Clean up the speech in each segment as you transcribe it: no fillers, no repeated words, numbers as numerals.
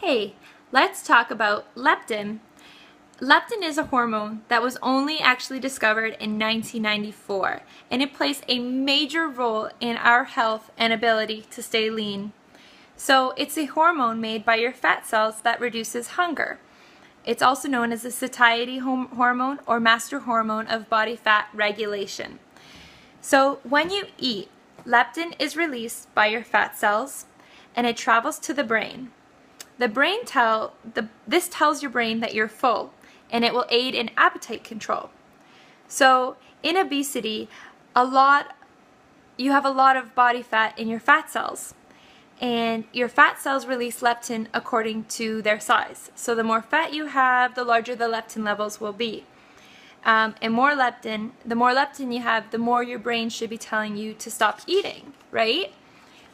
Hey, let's talk about leptin. Leptin is a hormone that was only actually discovered in 1994, and it plays a major role in our health and ability to stay lean. So it's a hormone made by your fat cells that reduces hunger. It's also known as the satiety hormone or master hormone of body fat regulation. So when you eat, leptin is released by your fat cells and it travels to the brain. This tells your brain that you're full, and it will aid in appetite control. So in obesity, you have a lot of body fat in your fat cells, and your fat cells release leptin according to their size. So the more fat you have, the larger the leptin levels will be. And the more leptin you have, the more your brain should be telling you to stop eating, right?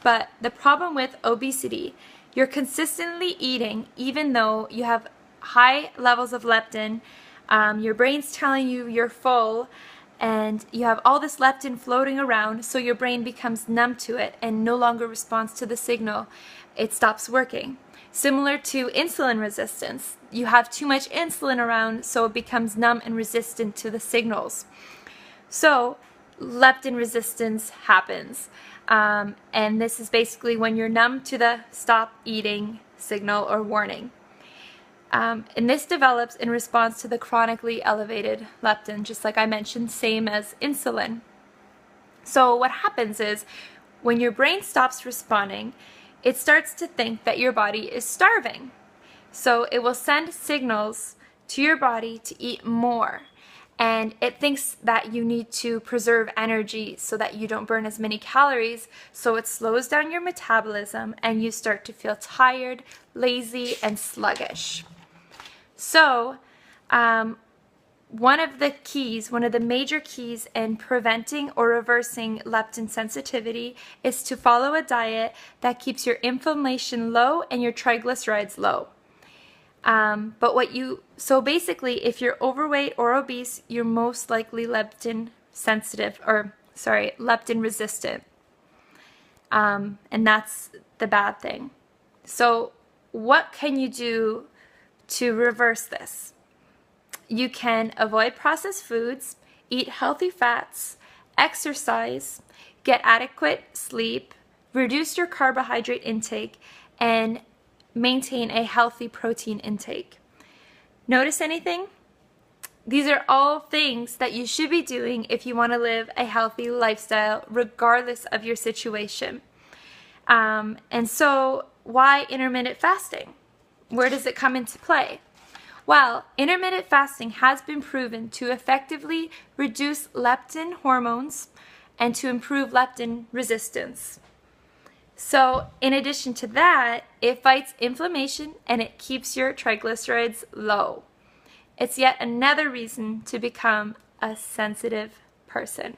But the problem with obesity, you're consistently eating even though you have high levels of leptin, your brain's telling you you're full, and you have all this leptin floating around, so your brain becomes numb to it and no longer responds to the signal. It stops working. Similar to insulin resistance. You have too much insulin around, so it becomes numb and resistant to the signals. So leptin resistance happens. And this is basically when you're numb to the stop eating signal or warning. And this develops in response to the chronically elevated leptin, just like I mentioned, same as insulin. So what happens is when your brain stops responding, it starts to think that your body is starving. So it will send signals to your body to eat more. And it thinks that you need to preserve energy so that you don't burn as many calories, so it slows down your metabolism and you start to feel tired, lazy, and sluggish. So one of the major keys in preventing or reversing leptin sensitivity is to follow a diet that keeps your inflammation low and your triglycerides low. So basically, if you're overweight or obese, you're most likely leptin resistant. And that's the bad thing. So what can you do to reverse this? You can avoid processed foods, eat healthy fats, exercise, get adequate sleep, reduce your carbohydrate intake, and maintain a healthy protein intake. Notice anything? These are all things that you should be doing if you want to live a healthy lifestyle regardless of your situation. And so why intermittent fasting? Where does it come into play? Well, intermittent fasting has been proven to effectively reduce leptin hormones and to improve leptin resistance. So in addition to that, it fights inflammation and it keeps your triglycerides low. It's yet another reason to become a sensitive person.